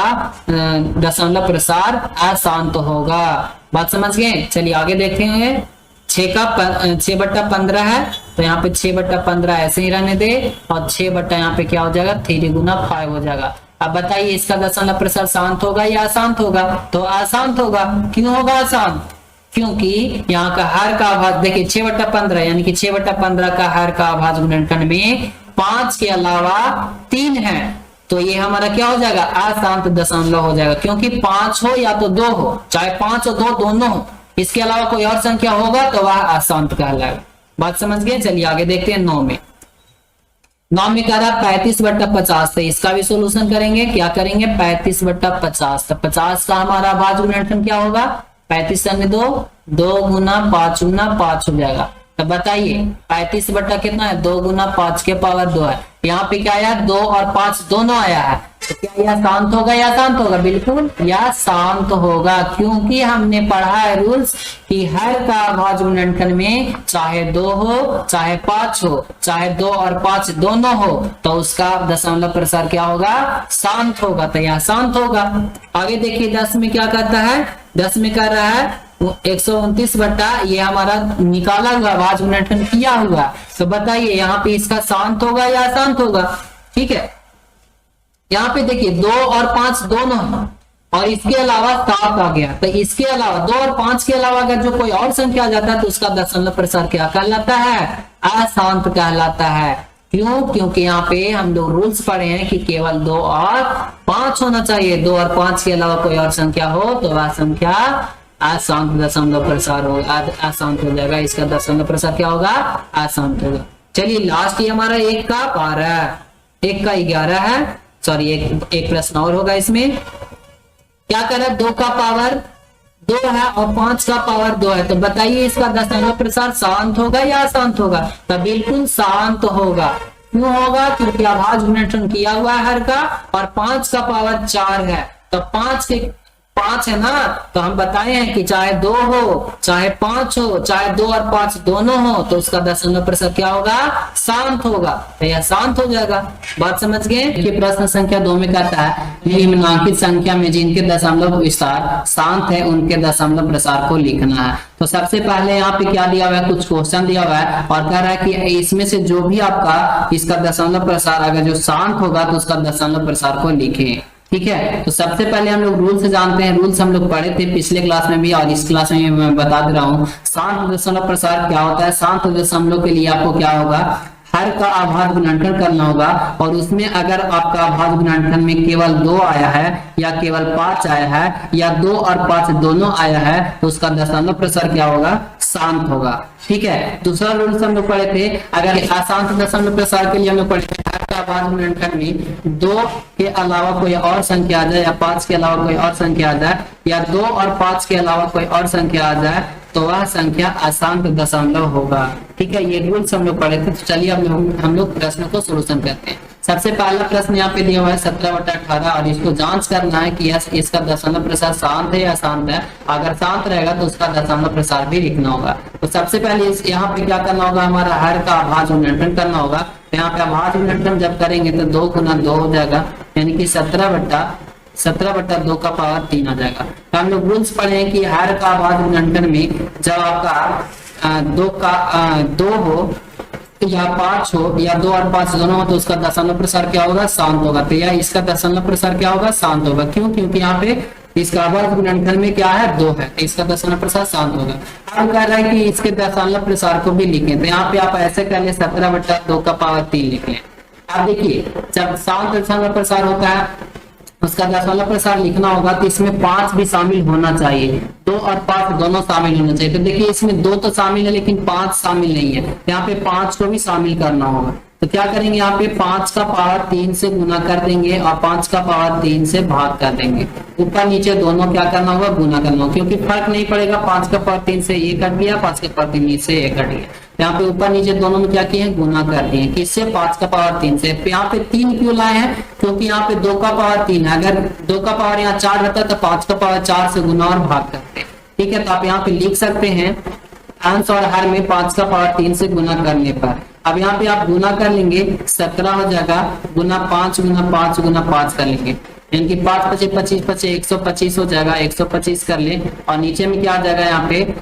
दशमलव प्रसार अशांत होगा। बात समझ गए। चलिए आगे देखते हैं। 6/15 है, तो यहाँ पे 6/15 ऐसे ही रहने दे, और 6 यहाँ पे क्या हो जाएगा, 3 गुना 5 हो जाएगा। अब बताइए इसका दशमलव प्रसार शांत होगा या अशांत होगा, तो अशांत होगा। क्यों होगा अशांत, क्योंकि यहाँ का हर का अभाज्य देखिए 6/15, यानी कि 6/15 का हर का अभाज्य गुणनखंड में 5 के अलावा 3 है, तो ये हमारा क्या हो जाएगा, अशांत दशमलव हो जाएगा। क्योंकि 5 हो या तो 2 हो, चाहे 5 और 2 दोनों हो, इसके अलावा कोई और संख्या होगा तो वह अशांत कहलाएगा। बात समझ गए। चलिए आगे देखते हैं 9 में। 9 में कह रहा 35/50, तो इसका भी सोल्यूशन करेंगे। क्या करेंगे, 35/50, तो 50 का हमारा अभाज्य गुणनखंड क्या होगा, 35 में 2 गुना 5 गुना 5 हो जाएगा। तो बताइए 35 बटा कितना है 2 गुना 5 के पावर 2 है। यहाँ पे क्या आया 2 और 5 दोनों आया है, तो क्या यह शांत होगा या शांत होगा? बिल्कुल यह शांत होगा, क्योंकि हमने पढ़ा है रूल्स कि हर का अभाज्य गुणनखंड में चाहे 2 हो चाहे 5 हो, चाहे 2 और 5 दोनों हो, तो उसका दशमलव प्रसार क्या होगा? शांत होगा। तो यह शांत होगा। आगे देखिए 10 में क्या कहता है, 10 में कह रहा है 129 बटा ये हमारा निकाला हुआ अभाज्य गुणनखंड किया हुआ, तो बताइए यहाँ पे इसका शांत होगा या अशांत होगा? ठीक है, यहाँ पे देखिए 2 और 5 दोनों है और इसके अलावा 7 आ गया, तो इसके अलावा 2 और 5 के अलावा अगर जो कोई और संख्या आ जाता है तो उसका दशमलव प्रसार क्या कहलाता है? अशांत कहलाता है। क्यों? क्योंकि यहाँ पे हम लोग रूल्स पढ़े हैं कि केवल 2 और 5 होना चाहिए। 2 और 5 के अलावा कोई और संख्या हो तो वह संख्या अशांत दशमलव प्रसार होगा, अशांत हो जाएगा। इसका दशमलव प्रसार क्या होगा? अशांत होगा। चलिए लास्ट ही हमारा 1 का 12, 1 का 11 है, सॉरी एक प्रश्न और होगा इसमें। क्या कर रहा है 2 का पावर 2 है और 5 का पावर 2 है, तो बताइए इसका दशमलव प्रसार शांत होगा या अशांत होगा? तो बिल्कुल शांत होगा। क्यों होगा? क्योंकि अभाज्य गुणनखंड किया हुआ है हर का, और 5 का पावर 4 है, तो 5 है ना, तो हम बताए हैं कि चाहे 2 हो चाहे 5 हो, चाहे 2 और 5 दोनों हो, तो उसका दशमलव प्रसार क्या होगा? शांत होगा। तो यह शांत हो जाएगा। बात समझ गए? कि प्रश्न संख्या 2 में कहता है निम्नलिखित संख्या में जिनके दशमलव विस्तार शांत है उनके दशमलव प्रसार को लिखना है। तो सबसे पहले यहाँ पे क्या दिया हुआ है, कुछ क्वेश्चन दिया हुआ है और कह रहा है कि इसमें से जो भी आपका इसका दशमलव प्रसार अगर जो शांत होगा तो उसका दशमलव प्रसार को लिखें। ठीक है, तो सबसे पहले हम लोग रूल्स जानते हैं। रूल्स हम लोग पढ़े थे पिछले क्लास में भी और इस क्लास में भी मैं बता दे रहा हूँ। शांत दशमलव प्रसार क्या होता है? शांत दशमलव के लिए आपको क्या होगा? हर का अभाज्य गुणनखंड करना होगा और उसमें अगर आपका अभाज्य गुणनखंड में केवल 2 आया है या केवल 5 आया है या 2 और 5 दोनों आया है तो उसका दशमलव प्रसार क्या होगा? शांत होगा। ठीक है, दूसरा रूल्स हम लोग पढ़े थे, अगर अशांत दशमलव प्रसार के लिए हम लोग पढ़े थे अभाज्य गुणनखंड में 2 के अलावा कोई और संख्या आ जाए या 5 के अलावा कोई और संख्या आ जाए या 2 और 5 के अलावा कोई और संख्या आ जाए तो वह संख्या अशांत दशमलव होगा। ठीक है, ये रूल्स हम लोग पढ़े थे। तो चलिए अब हम लोग प्रश्न को सोल्यूशन करते हैं। सबसे पहला प्रश्न यहाँ पे दिया हुआ है 17/18 और इसको जांच करना है कि इसका दशमलव प्रसार शांत है या अशांत है। अगर शांत रहेगा तो उसका दशमलव प्रसार भी लिखना होगा। तो सबसे पहले यहाँ पे क्या करना होगा? हमारा हर का अभाज्य गुणनखंड करना होगा। तो यहाँ पे अभाज्य गुणनखंड जब करेंगे तो 2 गुना 2 हो जाएगा, यानी कि 17/2 का पावर 3 आ जाएगा। तो हम लोग रूल्स पढ़े हैं कि हर का अभाज्य गुणनखंड में जब आपका 2 हो या 5 हो या 2 और 5 दोनों हो तो उसका दशमलव प्रसार क्या होगा? शांत होगा। तो यह इसका दशमलव प्रसार क्या होगा? शांत होगा। क्यों? क्योंकि यहाँ पे इसका अभाज्य गुणनखंड में क्या है? 2 है, तो इसका दशमलव प्रसार शांत होगा। अब कह रहा है कि इसके दशमलव प्रसार को भी लिखें, तो यहाँ पे आप ऐसे कर ले 17/2 का पावर 3 लिख लें। अब देखिए जब शांत दशमलव प्रसार होता है उसका दशमलव प्रसार लिखना होगा तो इसमें 5 भी शामिल होना चाहिए। 2 और 5 दोनों शामिल होना चाहिए। तो देखिए इसमें 2 तो शामिल है लेकिन 5 शामिल नहीं है, यहाँ पे 5 को भी शामिल करना होगा। तो क्या करेंगे? यहाँ पे 5 का पावर 3 से गुना कर देंगे और 5 का पावर 3 से भाग कर देंगे। ऊपर नीचे दोनों क्या करना होगा? गुना करना होगा, क्योंकि फर्क नहीं पड़ेगा। 5 का पावर 3 से ये कट गया, 5 का पावर 3 से ये कट गया। यहाँ पे ऊपर नीचे दोनों में क्या किए हैं? गुना कर दिए। किससे? 5 का पावर 3 से। यहाँ पे 3 क्यों लाए हैं? क्योंकि यहाँ पे 2 का पावर 3 है। अगर 2 का पावर यहाँ 4 रहता तो 5 का पावर 4 से गुना और भाग करते। ठीक है, तो आप यहाँ पे लिख सकते हैं अंश और हर में 5 का पावर 3 से गुना करने पर। अब यहाँ पे आप गुना कर लेंगे 17 हो जाएगा, गुना 5 गुना 5 गुना 5 कर लेंगे, यानी कि 5 × 25 = 125 हो जाएगा। 125 कर ले और नीचे में क्या आ जाएगा? यहाँ पे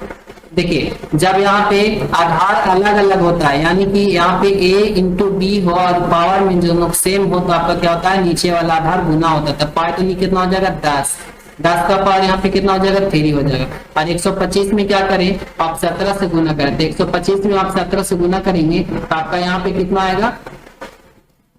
देखिए जब यहाँ पे आधार अलग अलग होता है, यानी कि यहाँ पे a × b हो और पावर में जो लोग सेम हो तो आपका क्या होता है? नीचे वाला आधार गुना होता है। तब पाई तो कितना हो जाएगा? 10 का पावर यहाँ पे कितना हो जाएगा? 3 हो जाएगा। और 125 में क्या करें? आप 17 से गुना करें, तो 125 में आप 17 से गुना करेंगे तो आपका यहाँ पे कितना आएगा?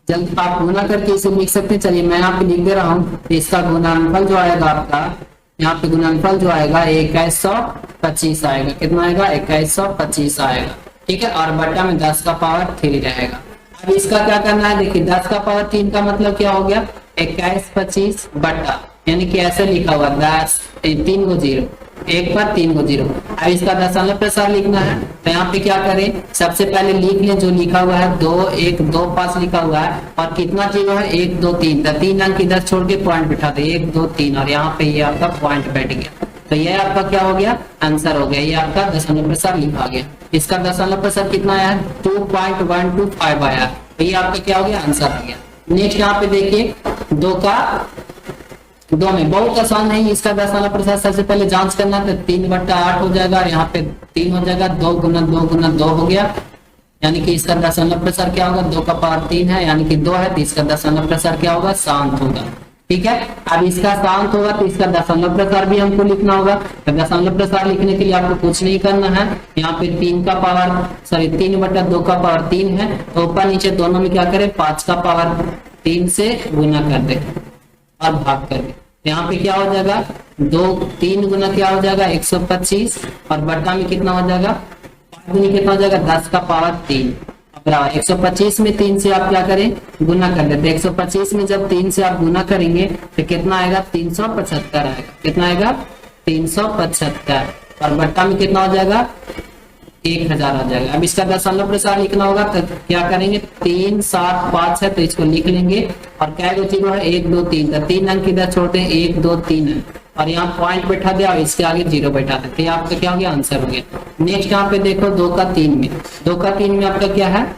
जल्द आप गुना करके इसे लिख सकते हैं। चलिए मैं यहाँ पे लिख दे रहा हूँ। इसका गुणनफल जो आएगा आपका यहाँ पे गुणनफल जो आएगा 2125 आएगा। कितना आएगा? 2125 आएगा। ठीक है, और बट्टा में 10 का पावर 3 रहेगा। अब इसका क्या करना है? देखिए 10 का पावर 3 का मतलब क्या हो गया? 2125 बट्टा, यानी कि ऐसे लिखा हुआ 10 3 को 0 1 पर 3 को 0। अब इसका दशमलव प्रसार लिखना है तो यहाँ पे क्या करें, सबसे पहले लिख लें जो लिखा हुआ है 2 1 2 5 लिखा हुआ है, और कितना जीरो है 1 2 3, तो 3 अंक इधर छोड़ के पॉइंट बिठा दे 1 2 3, और यहाँ पे ये आपका पॉइंट बैठ गया। तो ये आपका क्या हो गया, आंसर हो गया। ये आपका दशमलव प्रसार लिखा गया। इसका दशमलव प्रसार कितना आया, 2.125 आया। तो ये आपका क्या हो गया, आंसर आ गया। नेक्स्ट यहाँ पे देखिए 2 में बहुत आसान है इसका दशमलव प्रसार। सबसे पहले जांच करना तो 3/8 हो जाएगा, और यहाँ पे 3 हो जाएगा, 2 गुना 2 गुना 2 हो गया, यानी कि इसका दशमलव प्रसार क्या होगा, 2 का पावर 3 है यानी कि 2 है, तो इसका दशमलव प्रसार क्या होगा, शांत होगा। ठीक है, अब इसका शांत होगा तो इसका दशमलव प्रसार भी हमको लिखना होगा। तो दशमलव प्रसार लिखने के लिए आपको कुछ नहीं करना है, यहाँ पे 3 का पावर 3/2 का पावर 3 है, तो ऊपर नीचे दोनों में क्या करें, 5 का पावर 3 से गुना कर दे और भाग कर दे। यहाँ पे क्या हो जाएगा, 3 गुना क्या हो जाएगा 125, और बट्टा में कितना हो जाएगा, 5 गुना कितना हो जाएगा 10 का पावर 3। 125 में 3 से आप क्या करें, गुना कर देते। 125 में जब 3 से आप गुना करेंगे तो कितना आएगा, 375 आएगा। कितना आएगा, 375, और बट्टा में कितना हो जाएगा, 1000 आ जाएगा। अब इसका दशमलव प्रसार लिखना होगा तो क्या करेंगे, 3 7 5 है तो इसको लिख लेंगे, और क्या जीरो है 1 2 3, तो 3 अंक इधर छोड़ते हैं 1 2 3 है, और यहाँ पॉइंट बैठा दिया और इसके आगे 0 बैठा देते, आपका क्या हो गया, आंसर हो गया। नेक्स्ट यहाँ पे देखो 2 का 3 में, 2 का 3 में आपका क्या है,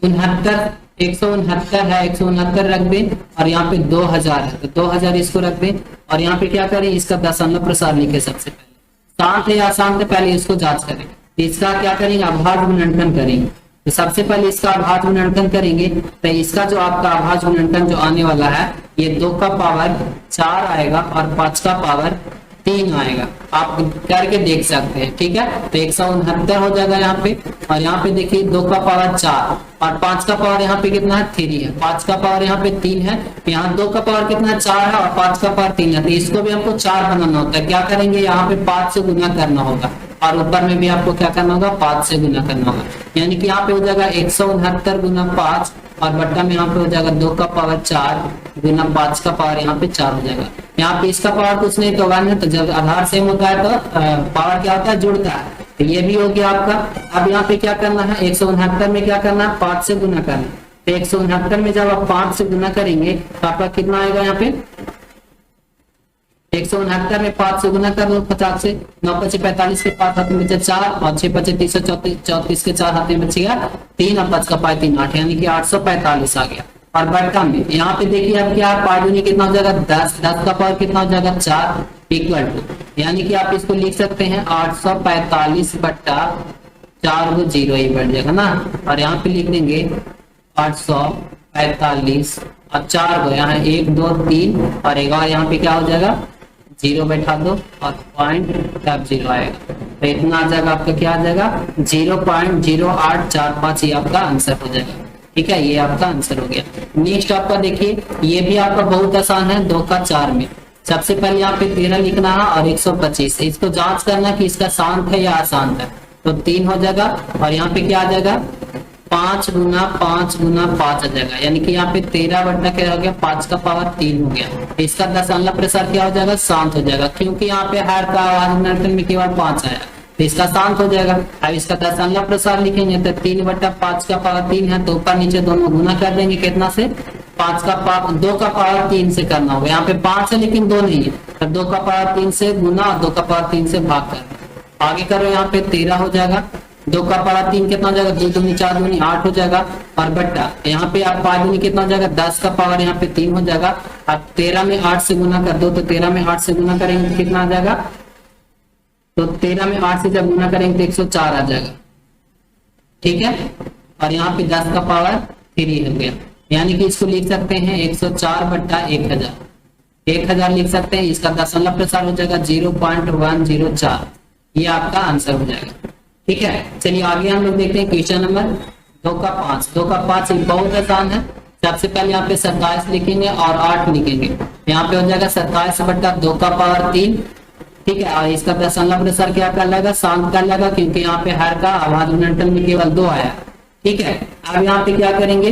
69, 169 है, 169 रख दें, और यहाँ पे 2000 है तो 2000 इसको रख दें, और यहाँ पे क्या करें, इसका दशमलव प्रसार लिखे। सबसे पहले शांत है या अशांत है पहले इसको जांच करें। इसका क्या करेंगे, अभाज्य गुणनखंड करेंगे। तो सबसे पहले इसका अभाज्य गुणनखंड करेंगे तो इसका जो आपका अभाज्य गुणनखंड जो आने वाला है ये 2 का पावर 4 आएगा और 5 का पावर 3 आएगा। आप करके देख सकते हैं, ठीक है। तो 169 हो जाएगा यहाँ पे, और यहाँ पे देखिए 2 का पावर 4 और 5 का पावर यहाँ पे कितना है, 3 है। 5 का पावर यहाँ पे 3 है, यहाँ 2 का पावर कितना है, 4 है, और 5 का पावर 3 है। तो इसको भी हमको 4 बनाना होता है। क्या करेंगे, यहाँ पे 5 से गुना करना होगा, और ऊपर में भी आपको क्या करना होगा, 5 से गुना करना होगा। यानी कि यहाँ पे हो जाएगा 169 गुना 5, और बट्टा में यहाँ पे हो जाएगा 2 का पावर 4 गुना 5 का पावर यहाँ पे 4 हो जाएगा। यहाँ पे इसका पावर कुछ नहीं तो 1 है, तो जब आधार सेम होता है तो पावर क्या होता है, जुड़ता है। तो ये भी हो गया आपका। अब यहाँ पे क्या करना है, 169 में क्या करना है, 5 से गुना करना। तो 169 में जब आप 5 से गुना करेंगे तो आपका कितना आएगा, यहाँ पे 169 में 5 से गुना कर लो 50 से, 9 5 45 के 5 हाथ में बचे 4, और 6 5 334 के 4 हाथ में बचेगा 3, और 5 का 5 3 8, यानी कि 845 आ गया। और बट्टा में यहाँ पे देखिए अब क्या, 5 दूनी कितना हो जाएगा 10, 10 का पावर कितना हो जाएगा 4 इक्वल टू, यानी कि आप इसको लिख सकते हैं 845 बट्टा 4 को 0 ही बढ़ जाएगा ना, और यहाँ पे लिख देंगे 845 और 4 को यहाँ 1 2 3 और एक और यहाँ पे क्या हो जाएगा 0 बैठा दो, और पॉइंट तब 0 आएगा। तो इतना आ जाएगा आपका, क्या आ जाएगा 0.0845, ये आपका आंसर हो जाएगा। ठीक है, ये आपका आंसर हो गया। नेक्स्ट आपका देखिए, ये भी आपका बहुत आसान है। 2 का 4 में सबसे पहले यहाँ पे 13 लिखना है और 125, इसको जांच करना कि इसका शांत है या अशांत है। तो 3 हो जाएगा, और यहाँ पे क्या आ जाएगा 5 गुना 5 गुना 5 आ जाएगा, यानी कि यहाँ पे 13 बट्टा क्या हो गया 5 का पावर 3 हो गया। इसका दशमलव प्रसार क्या हो जाएगा, शांत हो जाएगा, क्योंकि यहाँ पे हर का आवाज में केवल 5 आया, तो इसका शांत हो जाएगा। अब इसका दशमलव प्रसार लिखेंगे तो 3 बट्टा 5 का पावर 3 है, तो ऊपर नीचे दोनों गुना कर देंगे, कितना से 5 का पावर 2 का पावर 3 से करना होगा। यहाँ पे 5 है लेकिन 2 नहीं है, तो 2 का पावर 3 से गुना और 2 का पावर 3 से भाग कर आगे करो। यहाँ पे 13 हो जाएगा, 2 का पावर 3 कितना हो जाएगा 2 दूनी 4 दूनी 8 हो जाएगा, और बट्टा यहाँ पे आप 5 दूनी कितना हो जाएगा 10 का पावर यहाँ पे 3 हो जाएगा। अब 13 में 8 से गुना कर दो, तो 13 में 8 से गुना करेंगे तो कितना आ जाएगा, तो 13 में 8 से जब गुना करेंगे तो 104 आ जाएगा। ठीक है, और यहाँ पे 10 का पावर 3 हो गया, यानी कि इसको लिख सकते हैं 104 बट्टा 1000, 1000 लिख सकते हैं। इसका दशमलव प्रसार हो जाएगा 0.104, ये आपका आंसर हो जाएगा। ठीक है, चलिए आगे हम लोग देखते हैं क्वेश्चन नंबर 2 का 5। 2 का 5 बहुत आसान है। सबसे पहले यहाँ पे 27 लिखेंगे और 8 लिखेंगे, यहाँ पे हो जाएगा 27 बट्टा 2 का पावर 3। ठीक है, और इसका दशमलव प्रसार क्या कर लेगा, शांत कर लेगा, क्योंकि यहाँ पे हर का आवाज में केवल 2 आया। ठीक है, अब यहाँ पे क्या करेंगे,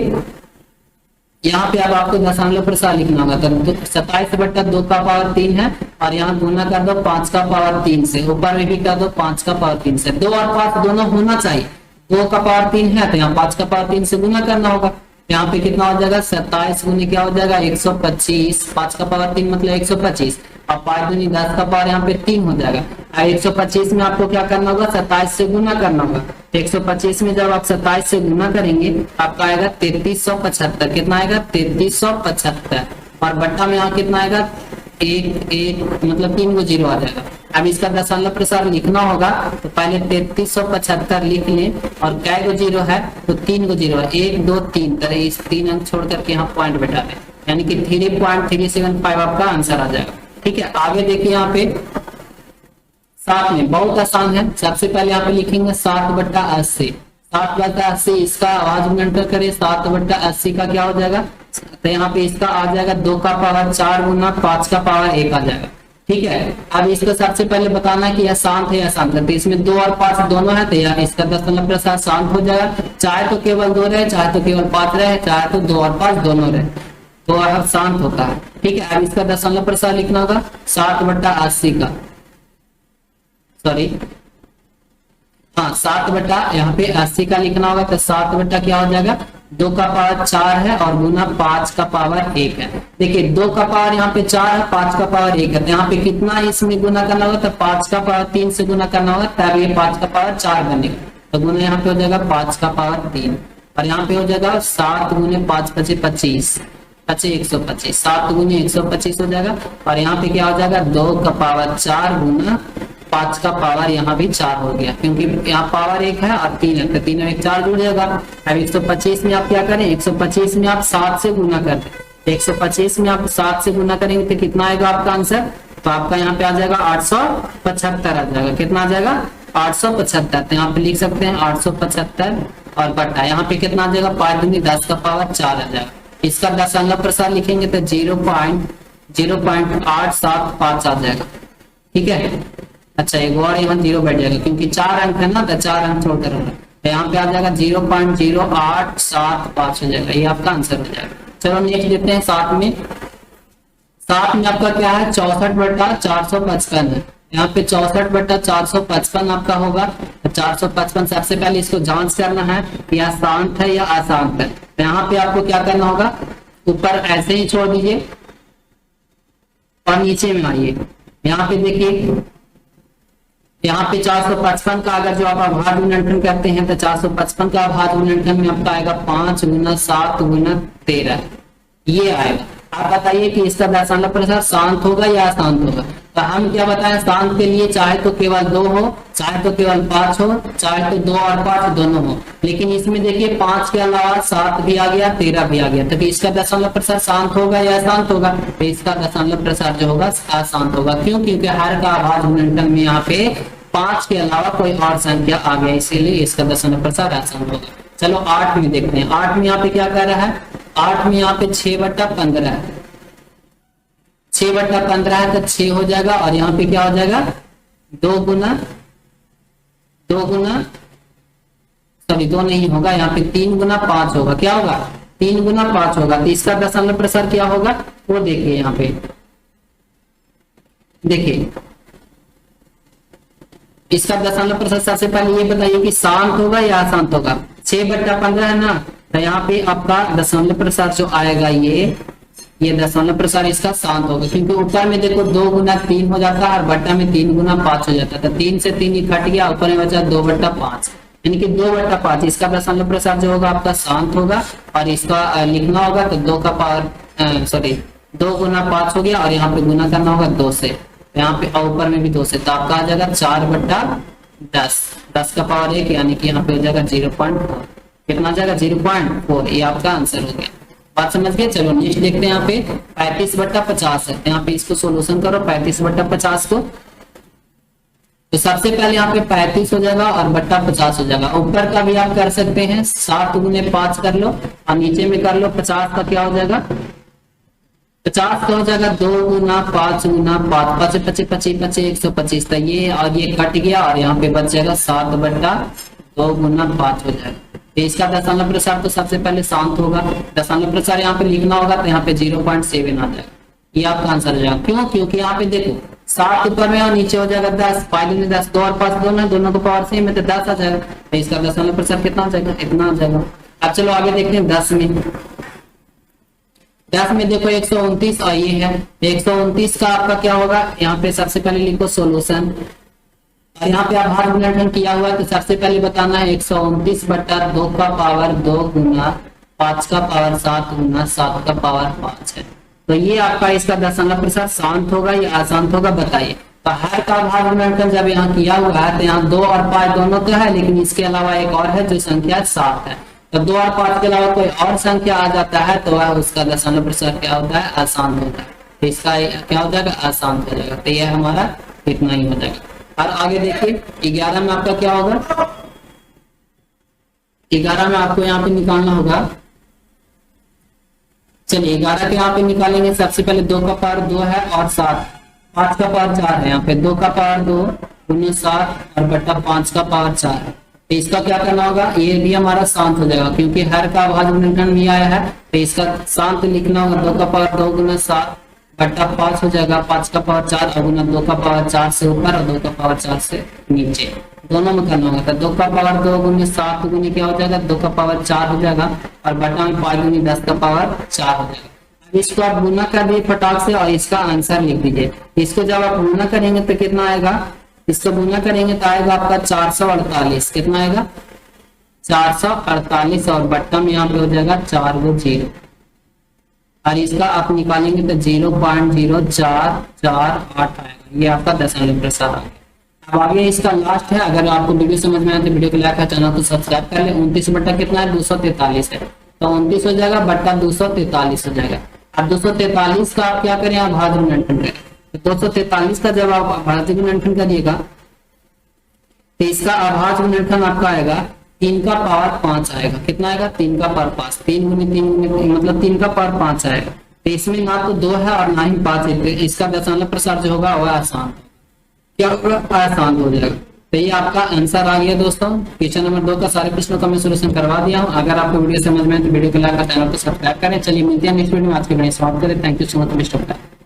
यहाँ पे अब आपको दशमलव प्रसार लिखना होगा, तो 27/2 है और यहाँ गुना कर दो 5 से, ऊपर में भी कर दो 5 से। 2 और 5 दोनों होना चाहिए, 2 है तो यहाँ 5 से गुना करना होगा। यहाँ पे कितना हो जाएगा, 27 गुने क्या हो जाएगा 125, 5 मतलब 125 और 5 दूनी 10 यहाँ पे 3 हो जाएगा। 125 में आपको क्या करना होगा, 27 से गुना करना होगा। 125 में जब आप 27 से गुना करेंगे आपका आएगा 3375। कितना आएगा 3375 और बट्टा में यहाँ कितना आएगा एक मतलब 3 को 0 आ जाएगा। अब इसका दशमलव प्रसार लिखना होगा तो पहले 3375 लिख लें और कै को 0 है तो 3 को 0 है, 1 2 3 तरह इस 3 अंक छोड़ करके यहाँ पॉइंट बैठा दें, यानी कि 3.375 आपका आंसर आ जाएगा। ठीक है, आगे देखिए यहाँ पे 7 में बहुत आसान है। सबसे पहले यहाँ पे लिखेंगे 7/80। 7/80 इसका आवाज में एंटर करें, 7/80 का क्या हो जाएगा, तो यहाँ पे इसका आ जाएगा 2 गुना 5 आ जाएगा। ठीक है, अब इसको सबसे पहले बताना कि यह शांत है या शांत है, तो इसमें 2 और 5 दोनों है तो यह इसका दशमलव प्रसार शांत हो जाएगा। चाहे तो केवल 2 रहे, चाहे तो केवल 5 रहे, चाहे तो 2 और 5 दोनों रहे, तो वह शांत होता है। ठीक है, अब इसका दशमलव प्रसार लिखना होगा 7/80 का, सॉरी हाँ 7 यहाँ पे 80 का लिखना होगा, तो 7 क्या हो जाएगा 2 है और गुना 5 है। देखिए 2 यहाँ पे 4 है, 5 है, तो यहाँ पे कितना इसमें गुना करना होगा, तो 5 से गुना करना होगा तब ये 5 बनेगा, तो गुना यहाँ पे हो जाएगा 5 और यहाँ पे हो जाएगा 7 गुने 5 × 25 125, 7 गुने 125 हो जाएगा और यहाँ पे क्या हो जाएगा 2 गुना 5 यहाँ भी 4 हो गया, क्योंकि यहाँ पावर 1 है और 3 है तो 3 और 1 4 जुड़ जाएगा। अब 125 में आप क्या करें, 125 में आप 7 से गुना कर दें, 125 में आप 7 से गुना करेंगे तो कितना आएगा आपका आंसर, तो आपका यहाँ पे आ जाएगा 875 आ जाएगा। कितना आ जाएगा 875, तो यहाँ पे लिख सकते हैं 875 और बटा यहाँ पे कितना आ जाएगा 5 दूनी 10 आ जाएगा। इसका दशमलव प्रसार लिखेंगे तो 0.0875 आ जाएगा। ठीक है, अच्छा एक और यहाँ 0 बैठ जाएगा क्योंकि 4 अंक है ना, तो 4 अंक छोड़कर तो यहाँ पे आ जाएगा 0.0875 हो जाएगा, ये आपका आंसर हो जाएगा। चलो नेक्स्ट देखते हैं 7 में। 7 में आपका क्या है 64/455 है, यहाँ पे 64/455 आपका होगा। 455 सबसे पहले इसको जांच करना है कि यह शांत है या अशांत है, तो यहाँ पे आपको क्या करना होगा, ऊपर ऐसे ही छोड़ दीजिए और नीचे में आइए। यहाँ पे देखिए यहाँ पे 455 का अगर जो आप आभार गुणनखंड करते हैं तो 455 का आभार गुणनखंड में आपका आएगा 5 गुना 7 गुना 13 ये आएगा। आप बताइए कि इसका दशमलव प्रसार शांत होगा या अशांत होगा, तो हम क्या बताएं शांत के लिए चाहे तो केवल 2 हो, चाहे तो केवल 5 हो, चाहे तो 2 और 5 दोनों हो, लेकिन इसमें देखिए 5 के अलावा 7 भी आ गया 13 भी आ गया, तो इसका दशमलव प्रसार शांत होगा या अशांत होगा, तो इसका दशमलव प्रसार जो होगा अशांत होगा। क्यों, क्योंकि हर का आभार गुणनखंड में यहाँ पे 5 के अलावा कोई और संख्या आ गया, इसीलिए इसका दशमलव प्रसार अशांत होगा। चलो 8 में देखते हैं। 8 में यहाँ पे क्या कर रहा है, 8 में यहाँ पे 6/15 है, 6/15 है तो 6 हो जाएगा और यहाँ पे क्या हो जाएगा 2 गुना सॉरी 2 नहीं होगा, यहाँ पे 3 गुना 5 होगा। क्या होगा 3 गुना 5 होगा, तो इसका दशमलव प्रसार क्या होगा वो देखिए। यहाँ पे देखिए इसका दशमलव प्रसार सबसे पहले ये बताइए कि शांत होगा या अशांत होगा। 6/15 है ना, तो यहाँ पे आपका दशमलव प्रसार जो आएगा ये दशमलव प्रसार इसका शांत होगा, क्योंकि ऊपर में देखो 2 गुना 3 हो जाता है और बट्टा में 3 गुना 5 हो जाता है, तो 3 से 3 कट गया, ऊपर में बचा 2/5 यानी कि 2/5। इसका दशमलव प्रसार जो होगा आपका शांत होगा और इसका लिखना होगा तो 2 गुना 5 हो गया और यहाँ पे गुना करना होगा 2 से, यहाँ पे ऊपर में भी 2 से, तो आपका आ जाएगा 4/10, 10 यानी कि यहाँ पे हो जाएगा 0.4। कितना जाएगा 0.4, ये आपका आंसर हो गया। बात समझ गए। चलो नेक्स्ट देखते हैं। यहाँ पे 35/50 है, यहाँ पे इसको सोल्यूशन करो 35/50 को, तो सबसे पहले यहाँ पे 35 हो जाएगा और बट्टा 50 हो जाएगा। ऊपर का भी आप कर सकते हैं 7 गुने 5 कर लो और नीचे में कर लो 50 का क्या हो जाएगा 50 का हो जाएगा 2 गुना 5 गुना 5 5 25 125, तो ये और ये कट गया और यहाँ पे बच जाएगा 7/2 गुना 5 हो जाएगा। तो इसका दशमलव प्रसार तो सबसे पहले शांत होगा, दशमलव प्रसार यहाँ पे लिखना होगा तो यहाँ पे 0.7 आ जाएगा, ये आपका आंसर हो जाएगा। क्यों? क्योंकि यहाँ पे देखो 7 ऊपर में और नीचे हो जाएगा 10, फाइनल में 10, 2 और 5 दोनों दोनों को पावर सेम है तो 10 आ जाएगा, तो इसका दशमलव प्रसार कितना हो जाएगा? इतना हो जाएगा। अब चलो आगे देखते हैं 10 में। 10 में देखो 129 और ये है 129 का आपका क्या होगा, यहाँ पे सबसे पहले लिखो सोल्यूशन, और यहाँ पे आभार गुणनखंड किया हुआ है तो सबसे पहले बताना है 129 बटा 2 का पावर 2 गुना 5 का पावर 7 गुना 7 का पावर 5 है। तो ये आपका इसका दशमलव प्रसार शांत होगा या अशांत होगा बताइए। तो हर का आभार गुणनखंड जब यहाँ किया हुआ है तो यहाँ 2 और 5 दोनों तो है, लेकिन इसके अलावा एक और है जो संख्या 7 है। तो 2 और 5 के अलावा कोई और संख्या आ जाता है तो वह उसका दशमलव प्रसार क्या होता है? अशांत होता है। तो इसका क्या हो जाएगा? अशांत हो जाएगा। तो यह हमारा इतना ही हो जाएगा। और आगे देखिए 11 में आपका क्या होगा? 11 में आपको यहाँ पे निकालना होगा, चलिए 11 के यहाँ पे निकालेंगे। सबसे पहले 2 का पावर 2 है और 7, 5 का पावर 4 है, यहाँ पे 2 का पावर 2 गुना 7 और बटा 5 का पावर 4 है। तो इसका क्या करना होगा? ये भी हमारा शांत हो जाएगा क्योंकि हर का आभाज्य गुणनखंड नहीं आया है, तो इसका शांत लिखना होगा 2 का पावर 2 गुना 7 बटा 5 हो जाएगा, 5 का पावर 4 और गुना 2 का पावर 4 से ऊपर और 2 का पावर 4 से नीचे, दोनों में करना होगा। तो 2 का पावर 2 गुने 7 गुने क्या हो जाएगा? 2 का पावर 4 हो जाएगा और बटा में 5 गुने 10 का पावर 4 हो जाएगा। अब इसको आप गुना कर दिए फटाक से और इसका आंसर लिख दीजिए। इसको जब आप गुना करेंगे तो कितना आएगा? इसको गुना करेंगे तो आएगा आपका 448। कितना आएगा? 448 और बट्टा में यहाँ पे हो जाएगा 4 गो 0 और इसका आप निकालेंगे तो 0.0448 आएगा। ये आपका दशमलव प्रसार आ गया। अब आगे इसका लास्ट है। अगर आपको वीडियो समझ में आए तो वीडियो को लाइक और चैनल को सब्सक्राइब कर ले। 29 बट्टा कितना है? 243 है, तो 29 हो जाएगा बट्टा 243 हो जाएगा। अब 243 का आप क्या करें? आप भाज्य गुणनखंड करें। तो 243 का जब आप भाज्य गुणनखंड करिएगा तो इसका अभाज्य गुणनखंड आपका आएगा 3 का पावर 5 आएगा। कितना आएगा? 3 का पावर 5, 3 गुने 3 गुने मतलब 3 का पावर 5 आएगा। तो इसमें ना तो 2 है और ना ही 5 है, तो इसका दशमलव प्रसार जो होगा वह आसान क्या होगा? आसान हो जाएगा। तो ये आपका आंसर आ गया दोस्तों। क्वेश्चन नंबर 2 का सारे प्रश्नों का मैं सोल्यूशन करवा दिया हूँ। अगर आपको वीडियो समझ में आए तो वीडियो को लाइक और चैनल को सब्सक्राइब करें। चलिए मिलते हैं नेक्स्ट वीडियो में। आज के वीडियो समाप्त करें। Thank you so much, best of luck.